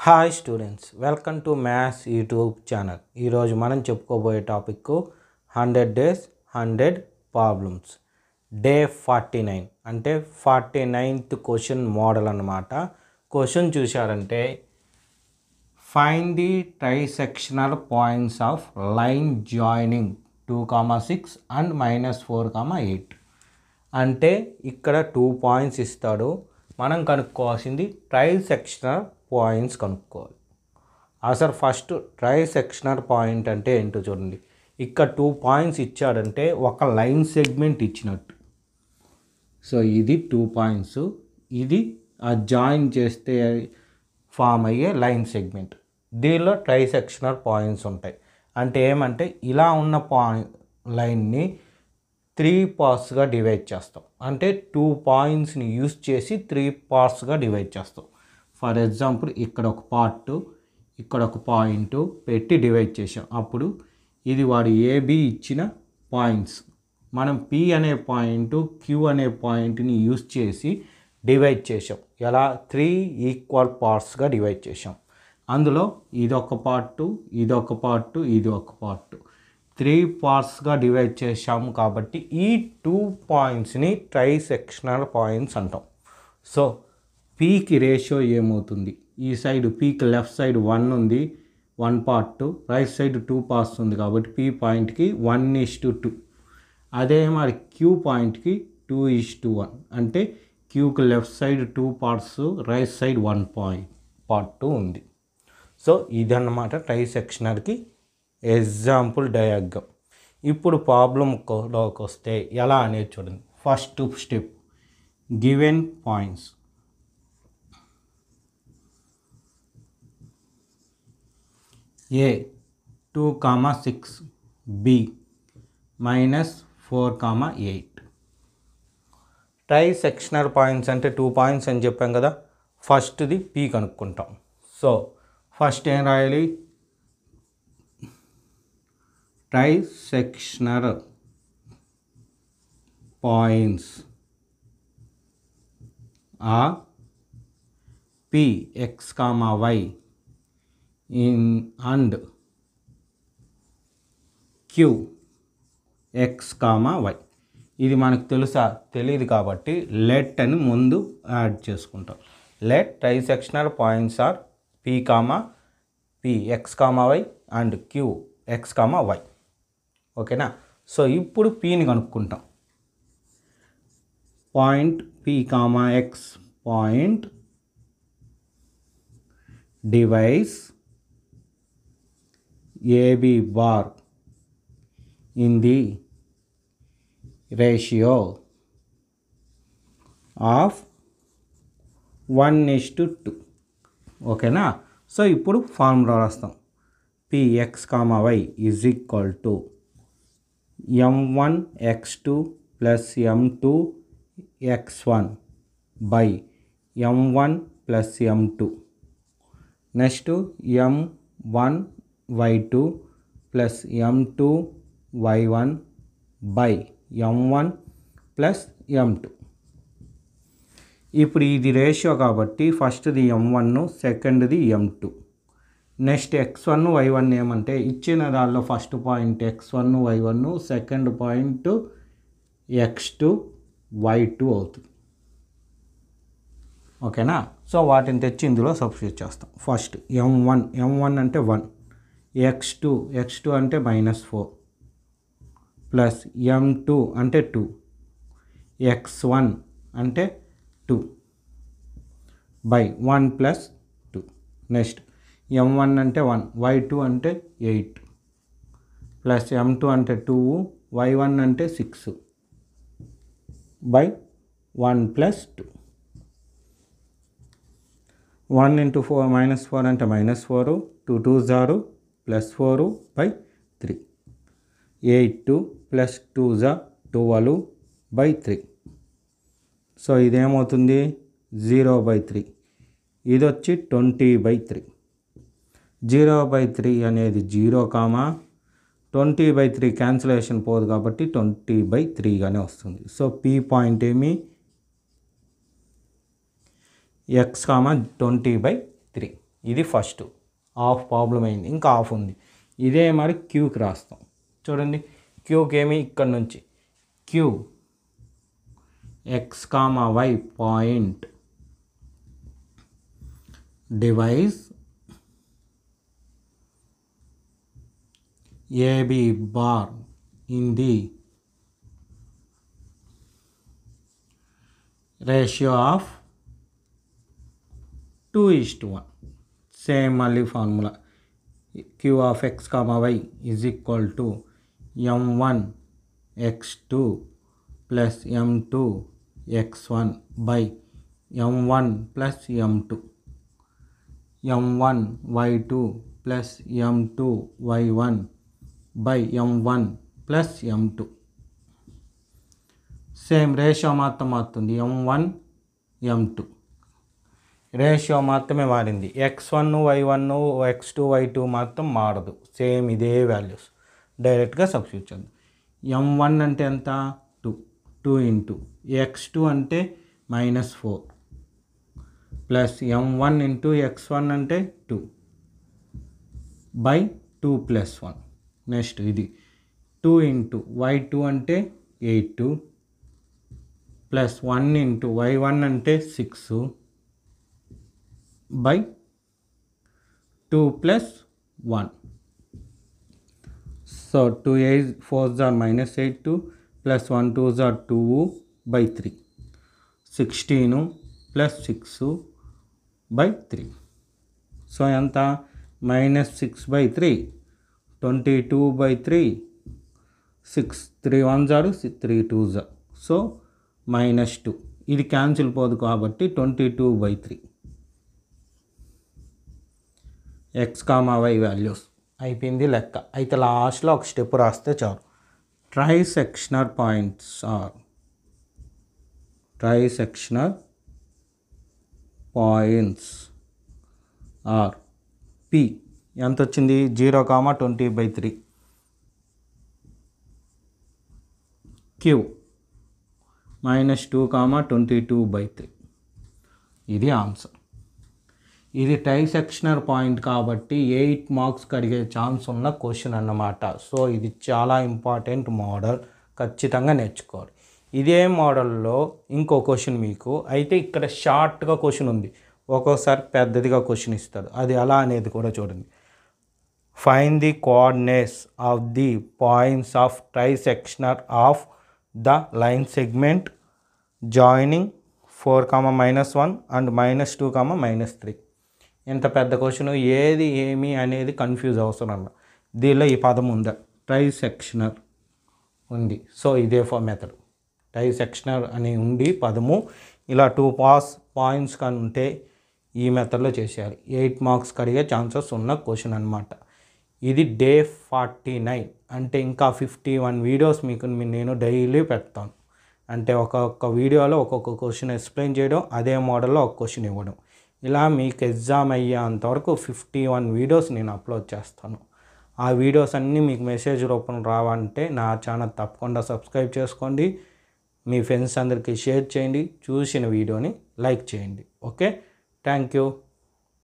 Hi students, welcome to maths YouTube channel. ఈరోజు మనం చెప్పుకోబోయే టాపిక్ 100 days 100 ప్రాబ్లమ్స్ డే 49 అంటే 49th క్వశ్చన్ మోడల్ అన్నమాట. క్వశ్చన్ చూశారంటే find the trisectional points of line joining 2,6 and -4,8 అంటే ఇక్కడ 2 పాయింట్స్ ఇస్తాడు. మనం కనుక్కోవాల్సింది ట్రైసెక్షనల్ పాయింట్స్ కనుక్కోవాలి. అసలు ఫస్ట్ ట్రైసెక్షనల్ పాయింట్ అంటే ఏంటో చూడండి. ఇక్కడ 2 పాయింట్స్ ఇచ్చాడంటే ఒక లైన్ సెగ్మెంట్ ఇచ్చినట్టు. సో ఇది 2 పాయింట్స్, ఇది ఆ జాయిన్ చేస్తే ఫామ్ అయ్యే లైన్ సెగ్మెంట్. దీనిలో ట్రైసెక్షనల్ పాయింట్స్ ఉంటాయి. అంటే ఏమంటే ఇలా ఉన్న లైన్ని 3 పార్ట్స్గా డివైడ్ చేస్తాం. అంటే 2 పాయింట్స్ని యూస్ చేసి 3 పార్ట్స్గా డివైడ్ చేస్తాం. ఫర్ ఎగ్జాంపుల్ ఇక్కడ ఒక పార్ట్, ఇక్కడ ఒక పాయింట్ పెట్టి డివైడ్ చేసాం. అప్పుడు ఇది వాడు ఏబి ఇచ్చిన పాయింట్స్. మనం పి అనే పాయింట్, క్యూ అనే పాయింట్ని యూస్ చేసి డివైడ్ చేసాం. ఎలా? 3 ఈక్వల్ పార్ట్స్గా డివైడ్ చేసాం. అందులో ఇదొక పార్టు, ఇదొక పార్టు, ఇది ఒక పార్టు, 3 పార్ట్స్గా డివైడ్ చేసాము. కాబట్టి ఈ 2 పాయింట్స్ని ట్రైసెక్షనల్ పాయింట్స్ అంటాం. సో పీకి రేషియో ఏమవుతుంది? ఈ సైడ్ పీకి లెఫ్ట్ సైడ్ 1 ఉంది, 1 పార్ట్, రైట్ సైడ్ 2 పార్ట్స్ ఉంది. కాబట్టి పీ పాయింట్కి 1:2. అదే మరి క్యూ పాయింట్కి 2:1. అంటే క్యూకి left side 2 parts, right side 1 part ఉంది. సో ఇదన్నమాట ట్రైసెక్షనల్కి ఎగ్జాంపుల్ డయాగ్రామ్. ఇప్పుడు ప్రాబ్లంలోకి వస్తే ఎలా అనేది చూడండి. First step, given points A 2,6, B -4,8. Trisectional points అంటే 2 పాయింట్స్ అని చెప్పాం కదా. ఫస్ట్ది P కనుక్కుంటాం. సో ఫస్ట్ ఏం రాయాలి? Trisectional points are P X, Y in and Q X, Y. ఇది మనకు తెలుసా? తెలియదు కాబట్టి లెట్ అని ముందు యాడ్ చేసుకుంటాం. Let trisectional points are P, X, Y and Q X, Y. ఓకేనా? సో ఇప్పుడు Pని కనుక్కుంటాం. Point P, X point divides AB bar in the ratio of 1:2. ఓకేనా? సో ఇప్పుడు ఫార్ములా రాస్తాం. Px, Y is equal to M1x2 plus M2x1 by M1 plus M2. Next M1y2 plus M2y1 by M1 plus M2. ఇప్పుడు ఇది ratio కాబట్టి ఫస్ట్ది M1, సెకండ్ది M2. Next x1 y1 ఏమంటే ఇచ్చిన దానిలో first point x1 y1, second point x2 y2 అవుతుంది. ఓకేనా? సో వాటిని తెచ్చి ఇందులో సబ్స్టిట్యూట్ చేస్తాం. ఫస్ట్ M1 అంటే 1, x2 అంటే -4 ప్లస్ M2 అంటే 2, x1 అంటే 2 బై 1 ప్లస్ 2. నెక్స్ట్ M1 అంటే 1, y2 అంటే 8 ప్లస్ M2 అంటే 2, y1 అంటే 6 బై 1 ప్లస్ 2. 1 into 4 -4 అంటే -4, 2 2s are +4 by 3, 8 plus 2s 12 by 3. So ఇదేమవుతుంది? 0/3. ఇది వచ్చి 20/3. 0/3 అనేది 0, 20/3 క్యాన్సిలేషన్ పోదు కాబట్టి 20/3గానే వస్తుంది. సో P పాయింట్ ఏమి? x, 20/3. ఇది ఫస్ట్ హాఫ్ ప్రాబ్లం అయింది, ఇంకా హాఫ్ ఉంది. ఇదే మరి క్యూకి రాస్తాం. చూడండి క్యూకి ఏమి ఇక్కడ నుంచి q x, y point divides AB bar in the ratio of 2:1. Same మళ్ళీ formula q of x, y is equal to m1 x2 plus m2 x1 by m1 plus m2 m1 y2 plus m2 y1 by m1 plus m2. Same ratio మాత్రం మారుతుంది, m1 m2 ratio మాత్రమే మారింది. x1 y1 x2 y2 మాత్రం మారదు, same ఇదే values. డైరెక్ట్గా substitute చేద్దాం. m1 అంటే ఎంత 2 ఇంటూ x2 అంటే -4 ప్లస్ m1 ఇంటూ x1 అంటే 2 బై 2 ప్లస్ 1. నెక్స్ట్ ఇది 2 ఇంటూ y2 అంటే 8 ప్లస్ 1 ఇంటూ y1 అంటే 6 by 2 plus 1. So 2 8 4 are -8 plus 1 2 are 2 by 3 16 plus 6 by 3. So ఎంత -6 by 3 22 by 3 6 3 1 are 3 2 are. So -2 ఇది క్యాన్సిల్ పోదు కాబట్టి 22 బై 3 x, y వాల్యూస్ అయిపోయింది లెక్క. అయితే లాస్ట్లో ఒక స్టెప్ రాస్తే చాలు. ట్రైసెక్షనల్ పాయింట్స్ ఆర్ P ఎంత వచ్చింది 0,20/3 Q -2,22/3. ఇది ఆన్సర్. ఇది ట్రైసెక్షనల్ పాయింట్ కాబట్టి 8 మార్క్స్కి అడిగే ఛాన్స్ ఉన్న క్వశ్చన్ అన్నమాట. సో ఇది చాలా ఇంపార్టెంట్ మోడల్, ఖచ్చితంగా నేర్చుకోవాలి. ఇదే మోడల్లో ఇంకో క్వశ్చన్ మీకు అయితే ఇక్కడ షార్ట్గా క్వశ్చన్ ఉంది, ఒక్కోసారి పెద్దదిగా క్వశ్చన్ ఇస్తాడు. అది ఎలా అనేది కూడా చూడండి. Find the coordinates of the points of trisectional of the line segment joining 4,-1 and -2, -3. ఎంత పెద్ద క్వశ్చన్, ఏది ఏమి అనేది కన్ఫ్యూజ్ అవసరం అన్న. దీనిలో ఈ పదం ఉందా, ట్రైసెక్షనల్ ఉంది. సో ఇదే మెథడ్, ట్రైసెక్షనల్ అని ఉండి పదము ఇలా 2 పాయింట్స్ కానీ ఉంటే ఈ మెథడ్లో చేసేయాలి. 8 మార్క్స్కి అడిగే ఛాన్సెస్ ఉన్న క్వశ్చన్ అనమాట. ఇది డే 49. అంటే ఇంకా 51 వీడియోస్ మీకు నేను డైలీ పెడతాను. అంటే ఒక్కొక్క వీడియోలో ఒక్కొక్క క్వశ్చన్ ఎక్స్ప్లెయిన్ చేయడం, అదే మోడల్లో ఒక క్వశ్చన్ ఇవ్వడం. ఇలా మీకు ఎగ్జామ్ అయ్యేంతవరకు 51 వీడియోస్ నేను అప్లోడ్ చేస్తాను. ఆ వీడియోస్ అన్నీ మీకు మెసేజ్ రూపంలో రావాలంటే నా ఛానల్ తప్పకుండా సబ్స్క్రైబ్ చేసుకోండి, మీ ఫ్రెండ్స్ అందరికీ షేర్ చేయండి, చూసిన వీడియోని లైక్ చేయండి. Okay, thank you.